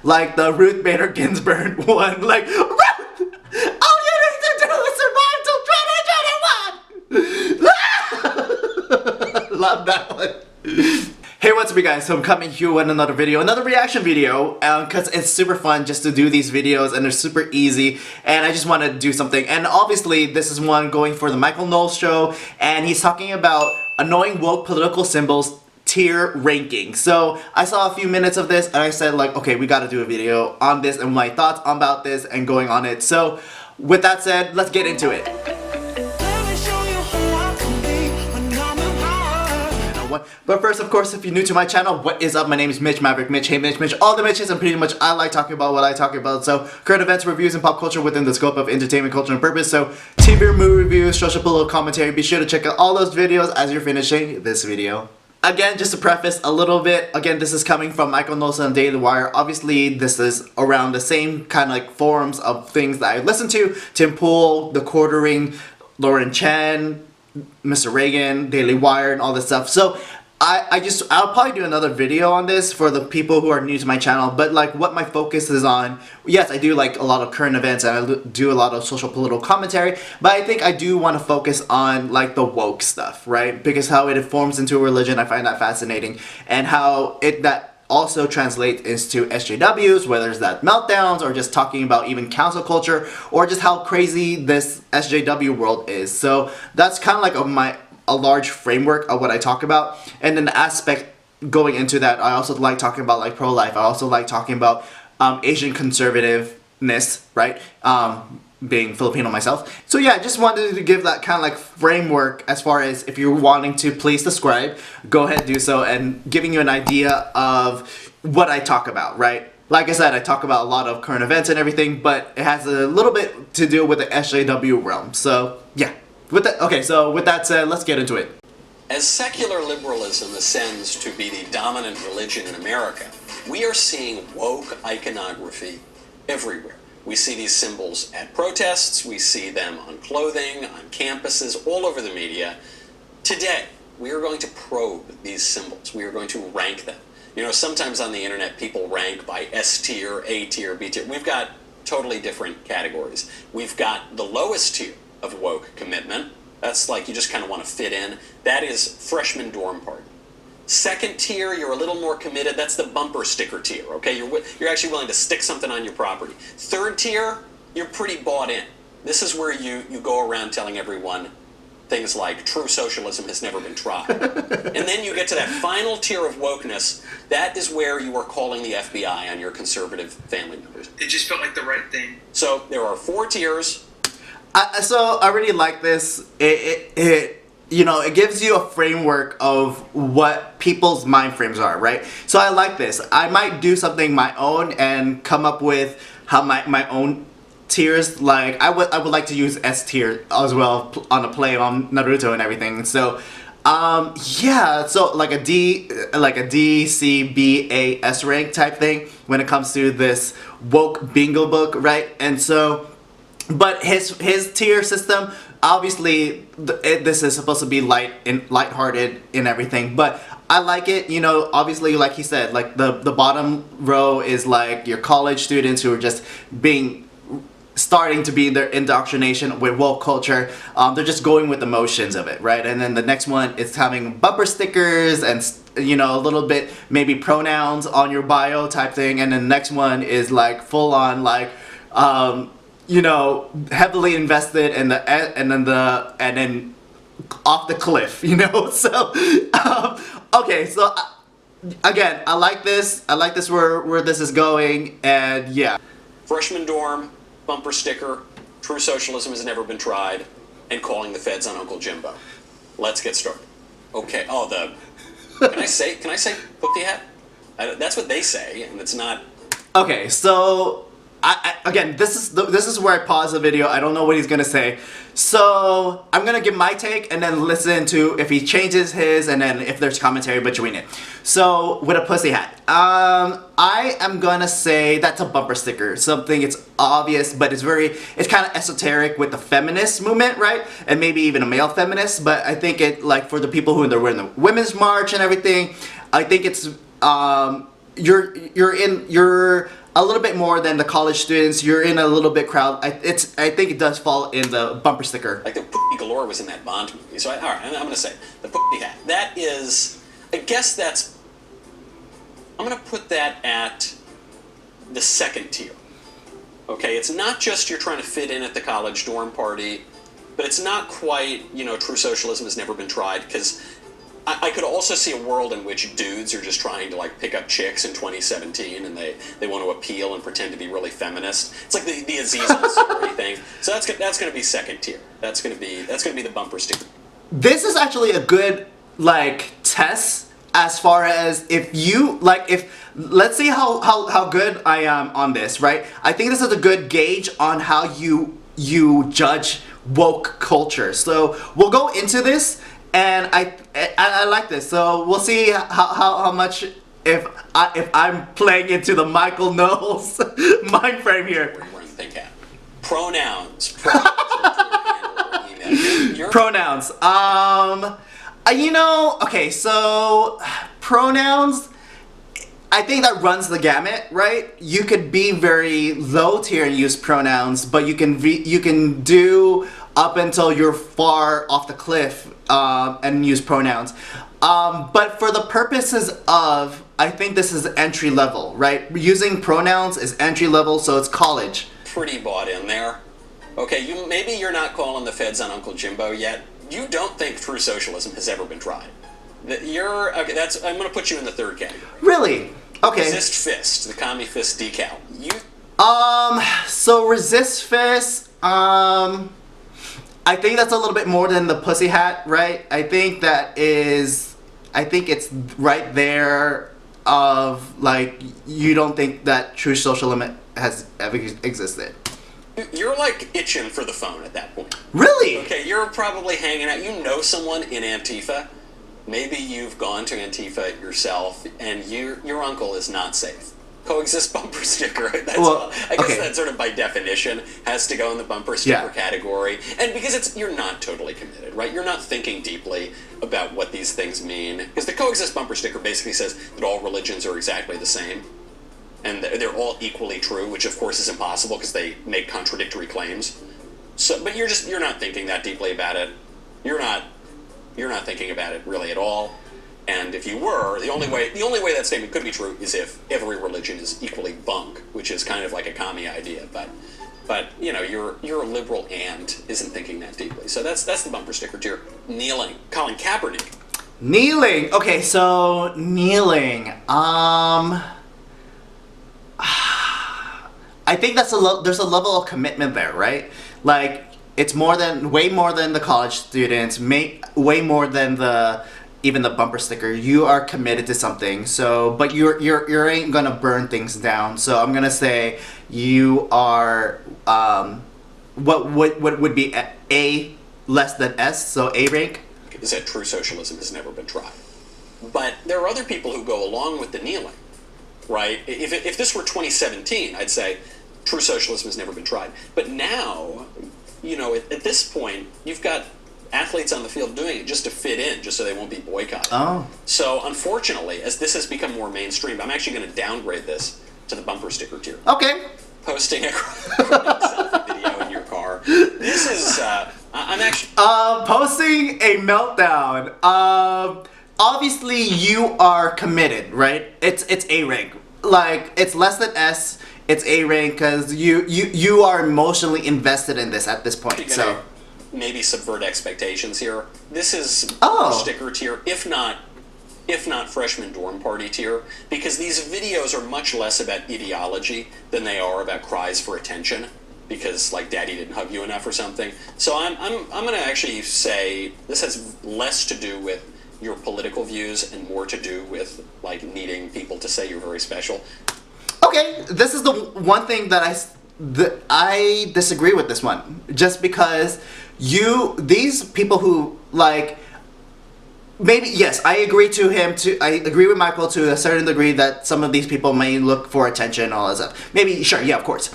like the Ruth Bader Ginsburg one, like, Ruth, all you need to do is survive till 2021. Love that one. Hey, what's up you guys? So I'm coming here with another video, another reaction video, because it's super fun just to do these videos and they're super easy and I just want to do something. And obviously this is one going for the Michael Knowles show and he's talking about annoying woke political symbols tier ranking. So I saw a few minutes of this and I said like, okay, we gotta do a video on this and my thoughts about this and going on it. So with that said, let's get into it. But first, of course, if you're new to my channel, what is up? My name is Mitch, Maverick Mitch. Hey Mitch, all the Mitches, and pretty much I like talking about what I talk about. So current events, reviews, and pop culture within the scope of entertainment, culture, and purpose. So TV, movie reviews, social political commentary. Be sure to check out all those videos as you're finishing this video. Again, just to preface a little bit, again, this is coming from Michael Knowles on Daily Wire. Obviously, this is around the same kind of like forums of things that I listen to. Tim Pool, The Quartering, Lauren Chen, Mr. Reagan, Daily Wire, and all this stuff. So I'll probably do another video on this for the people who are new to my channel, but like what my focus is on, yes, I do like a lot of current events and I do a lot of social political commentary, but I think I do want to focus on like the woke stuff, right? Because how it forms into a religion, I find that fascinating, and how that also translates into SJWs, whether it's that meltdowns or just talking about even cancel culture or just how crazy this SJW world is. So that's kind of like a large framework of what I talk about. And then the aspect going into that, I also like talking about like pro-life. I also like talking about Asian conservativeness, right? Being Filipino myself. So yeah, I just wanted to give that kind of like framework as far as if you're wanting to please subscribe, go ahead and do so, and giving you an idea of what I talk about, right? Like I said, I talk about a lot of current events and everything, but it has a little bit to do with the SJW realm. So yeah, with that said, let's get into it. As secular liberalism ascends to be the dominant religion in America, we are seeing woke iconography everywhere. We see these symbols at protests, we see them on clothing, on campuses, all over the media. Today, we are going to probe these symbols. We are going to rank them. You know, sometimes on the internet people rank by S tier, A tier, B tier. We've got totally different categories. We've got the lowest tier of woke commitment. That's like you just kind of want to fit in. That is freshman dorm party. Second tier, you're a little more committed. That's the bumper sticker tier, okay? You're actually willing to stick something on your property. Third tier, you're pretty bought in. This is where you go around telling everyone things like true socialism has never been tried. And then you get to that final tier of wokeness. That is where you are calling the FBI on your conservative family members. It just felt like the right thing. So there are 4 tiers. So I really like this. You know, it gives you a framework of what people's mind frames are, right? So I like this. I might do something my own and come up with how my own tiers. Like I would like to use S tier as well on a play on Naruto and everything. So yeah, so like a D, C, B, A, S rank type thing when it comes to this woke bingo book, right? And so, but his tier system, obviously this is supposed to be lighthearted and everything, but I like it. You know, obviously like he said, like the bottom row is like your college students who are just starting to be in their indoctrination with woke culture. They're just going with the motions of it, right? And then the next one is having bumper stickers and, you know, a little bit maybe pronouns on your bio type thing. And then the next one is like full on like you know, heavily invested in and then off the cliff, you know. So okay, so again, I like this where this is going, and yeah. Freshman dorm, bumper sticker, true socialism has never been tried, and calling the feds on Uncle Jimbo. Let's get started. Okay. Oh, can I say puppy hat? That's what they say, and it's not. Okay, so again, this is where I pause the video. I don't know what he's gonna say, so I'm gonna give my take and then listen to if he changes his, and then if there's commentary between it. So with a pussy hat, I am gonna say that's a bumper sticker. Something, it's obvious, but it's kind of esoteric with the feminist movement, right? And maybe even a male feminist. But I think it, like, for the people who were in the women's march and everything, I think it's you're a little bit more than the college students. You're in a little bit crowd. I think it does fall in the bumper sticker. Like the Pussy Galore was in that Bond movie. So, all right, I'm going to say the Pussy hat. That is, I guess that's, I'm going to put that at the second tier. Okay, it's not just you're trying to fit in at the college dorm party, but it's not quite, you know, true socialism has never been tried, because I could also see a world in which dudes are just trying to like pick up chicks in 2017, and they want to appeal and pretend to be really feminist. It's like the Aziz Ansari thing. So that's going to be second tier. That's going to be the bumper sticker. This is actually a good like test as far as if you like let's see how good I am on this, right? I think this is a good gauge on how you judge woke culture. So we'll go into this. And I like this, so we'll see how much if I'm playing into the Michael Knowles mind frame here. We're in think hat. Pronouns. Pronouns. You know, okay, so pronouns. I think that runs the gamut, right? You could be very low tier and use pronouns, but you can do up until you're far off the cliff and use pronouns. But for the purposes of, I think this is entry level, right? Using pronouns is entry level, so it's college. Pretty bought in there. Okay, maybe you're not calling the feds on Uncle Jimbo yet. You don't think true socialism has ever been tried. Okay. I'm going to put you in the third category. Really? Okay. Resist fist, the commie fist decal. So resist fist. I think that's a little bit more than the pussy hat, right? I think it's right there of, like, you don't think that true socialism has ever existed. You're, like, itching for the phone at that point. Really? Okay, you're probably hanging out. You know someone in Antifa. Maybe you've gone to Antifa yourself, and your uncle is not safe. Coexist bumper sticker. I guess that sort of by definition has to go in the bumper sticker category. And because you're not totally committed, right? You're not thinking deeply about what these things mean. Because the coexist bumper sticker basically says that all religions are exactly the same. And they're all equally true, which of course is impossible because they make contradictory claims. So, but you're not thinking that deeply about it. You're not thinking about it really at all. And if you were, the only way that statement could be true is if every religion is equally bunk, which is kind of like a commie idea. But you know, you're a liberal and isn't thinking that deeply. So that's the bumper sticker tier. Kneeling. Colin Kaepernick. Kneeling. Okay, so kneeling. I think there's a level of commitment there, right? Like, it's way more than the college students, way more than even the bumper sticker. You are committed to something. So, but you ain't gonna burn things down. So I'm gonna say you are what would be A less than S, so A rank. Is that true socialism has never been tried. But there are other people who go along with the kneeling, right? If this were 2017, I'd say true socialism has never been tried. But now, you know, at this point, you've got athletes on the field doing it just to fit in, just so they won't be boycotted. Oh. So unfortunately, as this has become more mainstream, I'm actually going to downgrade this to the bumper sticker tier. Okay. Posting a selfie video in your car. This is, I'm actually... Posting a meltdown. Obviously you are committed, right? It's A rank. Like, it's less than S, it's A rank, because you are emotionally invested in this at this point, so... Maybe subvert expectations here. This is sticker tier, if not freshman dorm party tier, because these videos are much less about ideology than they are about cries for attention, because like daddy didn't hug you enough or something. So I'm going to actually say this has less to do with your political views and more to do with like needing people to say you're very special. Okay, this is the one thing that I disagree with this one, just because these people who like, maybe, yes, I agree with Michael to a certain degree that some of these people may look for attention and all that stuff. Maybe, sure, yeah, of course.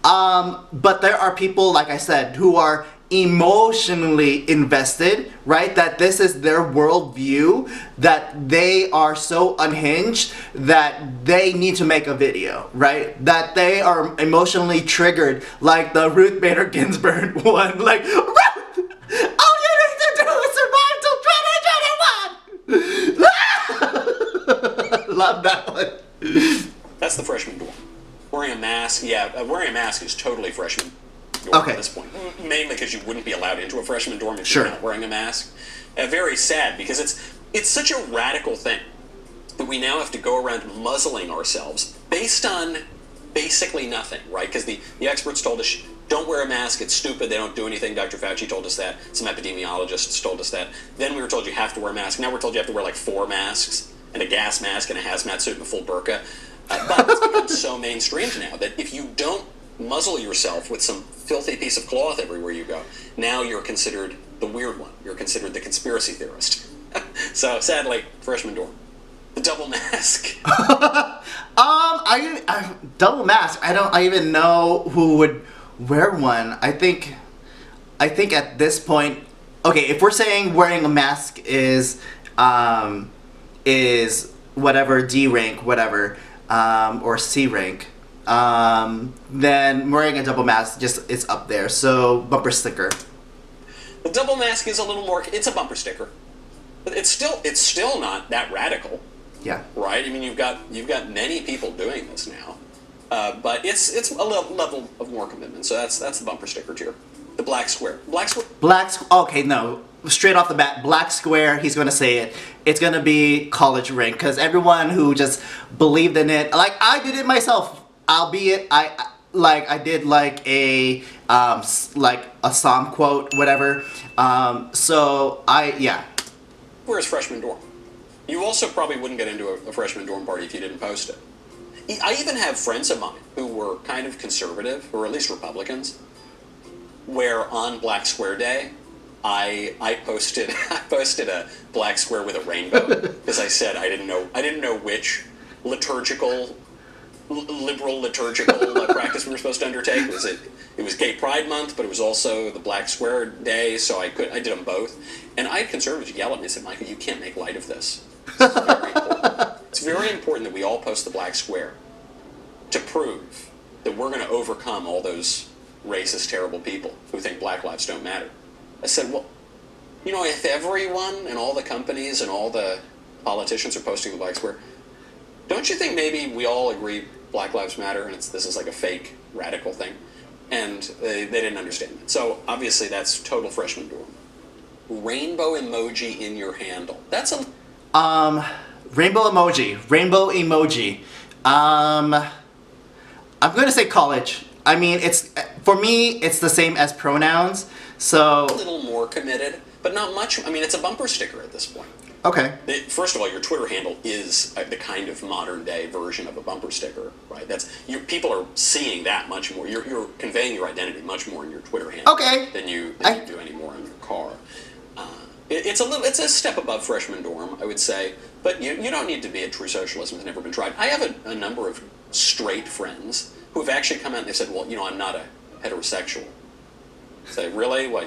But there are people, like I said, who are emotionally invested, right? That this is their worldview, that they are so unhinged that they need to make a video, right? That they are emotionally triggered, like the Ruth Bader Ginsburg one, like, Ruth, all you need to do is survive till 2021. Love that one. That's the freshman dorm. Wearing a mask, wearing a mask is totally freshman dorm Okay. at this point. Mainly because you wouldn't be allowed into a freshman dorm if Sure. you're not wearing a mask. Very sad, because it's such a radical thing that we now have to go around muzzling ourselves based on basically nothing, right? Because the experts told us, don't wear a mask, it's stupid, they don't do anything. Dr. Fauci told us that. Some epidemiologists told us that. Then we were told you have to wear a mask. Now we're told you have to wear like 4 masks, and a gas mask, and a hazmat suit, and a full burqa. But it's become so mainstream now that if you don't muzzle yourself with some filthy piece of cloth everywhere you go, now you're considered the weird one. You're considered the conspiracy theorist. So sadly, freshman dorm. The double mask. I double mask. I don't even know who would wear one. I think at this point, okay, if we're saying wearing a mask is whatever D rank, whatever, or C rank, then wearing a double mask just is up there. So bumper sticker. The double mask is a little more. It's a bumper sticker, but it's still not that radical, Yeah. right? I mean, you've got many people doing this now, but it's a level of more commitment. So that's the bumper sticker tier. The black square. Okay, no. Straight off the bat, black square, he's gonna say it. It's gonna be college rank, because everyone who just believed in it, like I did it myself, albeit I did like a psalm quote, whatever. Where's freshman dorm? You also probably wouldn't get into a freshman dorm party if you didn't post it. I even have friends of mine who were kind of conservative, or at least Republicans, where on Black Square Day, I posted a black square with a rainbow because I said I didn't know which liberal liturgical practice we were supposed to undertake. It was Gay Pride Month, but it was also the Black Square Day, so I did them both. And I had conservatives yell at me and said, "Michael, you can't make light of this. This is very important. It's very important that we all post the black square to prove that we're going to overcome all those racist, terrible people who think black lives don't matter." I said, well, if everyone and all the companies and all the politicians are posting the black square, don't you think maybe we all agree black lives matter and this is like a fake radical thing? And they didn't understand that. So obviously that's total freshman dorm. Rainbow emoji in your handle. That's a... Rainbow emoji. I'm gonna say college. I mean, for me, it's the same as pronouns. So a little more committed, but not much. I mean, it's a bumper sticker at this point. Okay. First of all, your Twitter handle is the kind of modern day version of a bumper sticker, right? People are seeing that much more. You're conveying your identity much more in your Twitter handle than you do anymore in your car. It's a step above freshman dorm, I would say, but you don't need to be a true socialism. Has never been tried. I have a number of straight friends who have actually come out and they said, well, I'm not a heterosexual. Say, really? What,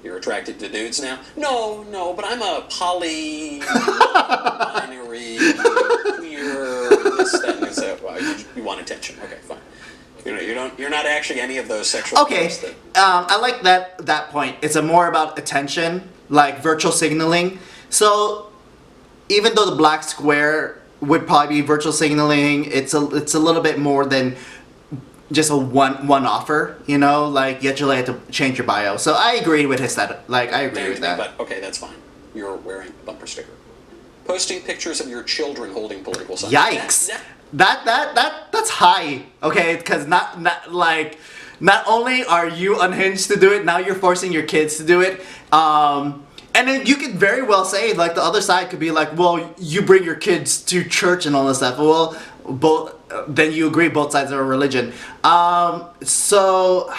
you're attracted to dudes now? No, but I'm a poly, binary, queer, this, that, and that. Well, you want attention. Okay, fine. You're not actually any of those sexual things. Okay, I like that point. It's more about attention, like virtual signaling. So even though the black square would probably be virtual signaling, it's a little bit more than just a one offer, like you actually have to change your bio. So I agree with his that. Like I agree with that. But okay, that's fine. You're wearing a bumper sticker. Posting pictures of your children holding political signs. Yikes! That's high. Okay, because not only are you unhinged to do it, now you're forcing your kids to do it. And then you could very well say, like, the other side could be like, well, you bring your kids to church and all this stuff. Well, then you agree both sides are a religion. So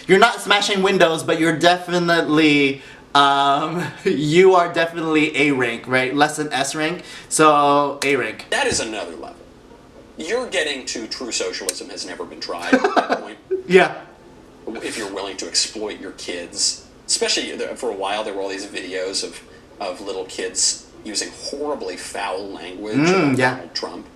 you're not smashing windows, but you're definitely you are definitely A rank, right? Less than S rank. So A rank. That is another level. You're getting to true socialism has never been tried at that point. Yeah. if you're willing to exploit your kids, especially for a while there were all these videos of little kids using horribly foul language about Donald Trump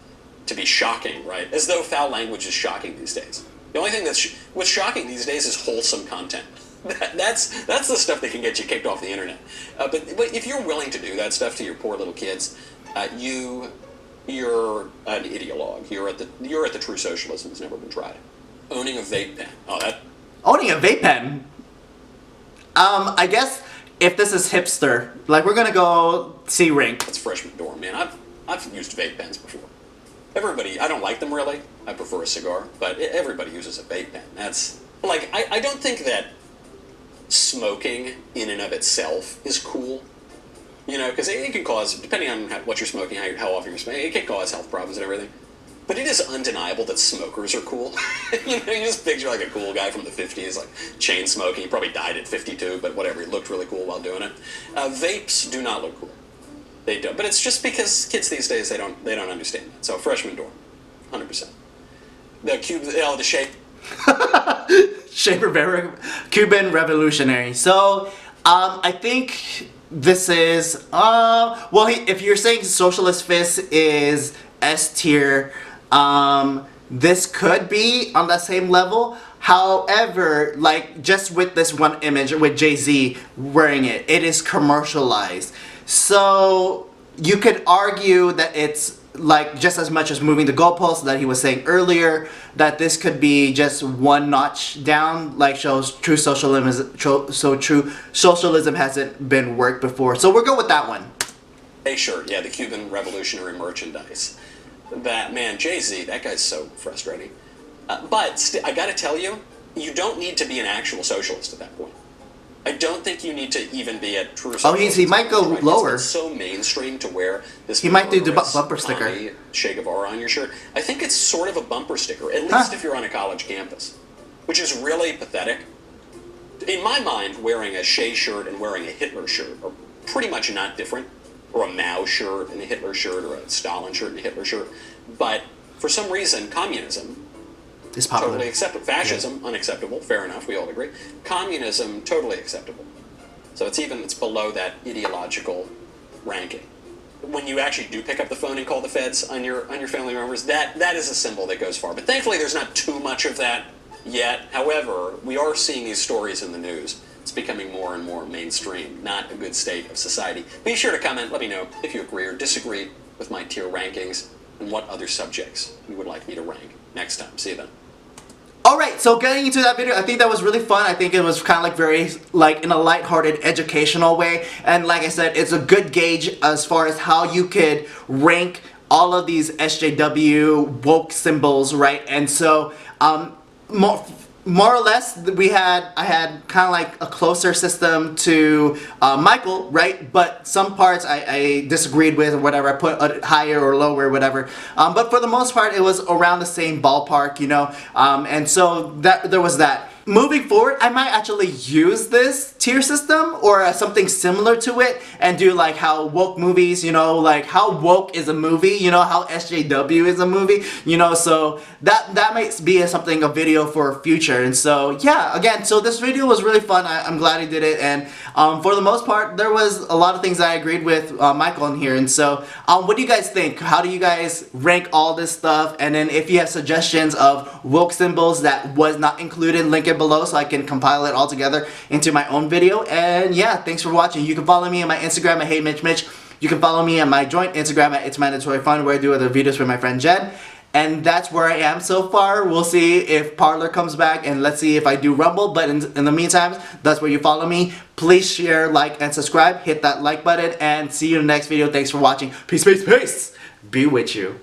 to be shocking, right? As though foul language is shocking these days. The only thing what's shocking these days is wholesome content. That's the stuff that can get you kicked off the internet. But if you're willing to do that stuff to your poor little kids, you're an ideologue. You're at the true socialism that's never been tried. Owning a vape pen. Owning a vape pen? I guess if this is hipster, like we're gonna go see Rink. That's freshman dorm, man. I've used vape pens before. Everybody, I don't like them really. I prefer a cigar, but everybody uses a vape pen. That's like I don't think that smoking in and of itself is cool. You know, because it can cause, depending on what you're smoking, how often you're smoking, it can cause health problems and everything. But it is undeniable that smokers are cool. You just picture like a cool guy from the 50s, like chain smoking. He probably died at 52, but whatever. He looked really cool while doing it. Vapes do not look cool. They don't. But it's just because kids these days, they don't understand that. So freshman dorm, 100%. The shape. Cuban revolutionary. So, I think this is, if you're saying Socialist Fist is S tier, this could be on that same level. However, like just with this one image with Jay-Z wearing it, it is commercialized. So you could argue that it's like just as much as moving the goalposts that he was saying earlier, that this could be just one notch down, like shows true socialism hasn't been worked before. So we'll go with that one. Hey, sure, yeah, the Cuban revolutionary merchandise. That man, Jay-Z, that guy's so frustrating. But I gotta tell you, you don't need to be an actual socialist at that point. I don't think you need to even be a true socialist. He might go lower. It's so mainstream to wear this. He might do the bumper sticker. Che Guevara on your shirt. I think it's sort of a bumper sticker, at least if you're on a college campus, which is really pathetic. In my mind, wearing a Che shirt and wearing a Hitler shirt are pretty much not different, or a Mao shirt and a Hitler shirt, or a Stalin shirt and a Hitler shirt. But for some reason, communism is popular. Totally acceptable. Fascism, unacceptable. Fair enough, we all agree. Communism, totally acceptable. So it's below that ideological ranking. When you actually do pick up the phone and call the feds on your family members, that is a symbol that goes far. But thankfully, there's not too much of that yet. However, we are seeing these stories in the news. It's becoming more and more mainstream. Not a good state of society. Be sure to comment. Let me know if you agree or disagree with my tier rankings and what other subjects you would like me to rank next time. See you then. Alright, so getting into that video, I think that was really fun. I think it was kind of like very, like in a lighthearted, educational way. And like I said, it's a good gauge as far as how you could rank all of these SJW woke symbols, right? And so, more or less, I had kind of like a closer system to Michael, right? But some parts I disagreed with or whatever. I put higher or lower, whatever. But for the most part, it was around the same ballpark, you know. And so there was that. Moving forward, I might actually use this tier system or something similar to it and do like how woke movies, you know, like how woke is a movie, you know, how SJW is a movie, you know, so that might be a video for future. And so yeah, again, so this video was really fun. I'm glad I did it, and for the most part there was a lot of things I agreed with Michael in here. And so what do you guys think? How do you guys rank all this stuff? And then if you have suggestions of woke symbols that was not included, link it below so I can compile it all together into my own video. And yeah, thanks for watching. You can follow me on my Instagram at HeyMitchMitch. You can follow me on my joint Instagram at It's Mandatory Fun, where I do other videos with my friend Jen. And that's where I am so far. We'll see if Parler comes back, and let's see if I do Rumble. But in the meantime, that's where you follow me. Please share, like, and subscribe. Hit that like button, and see you in the next video. Thanks for watching. Peace, peace, peace. Be with you.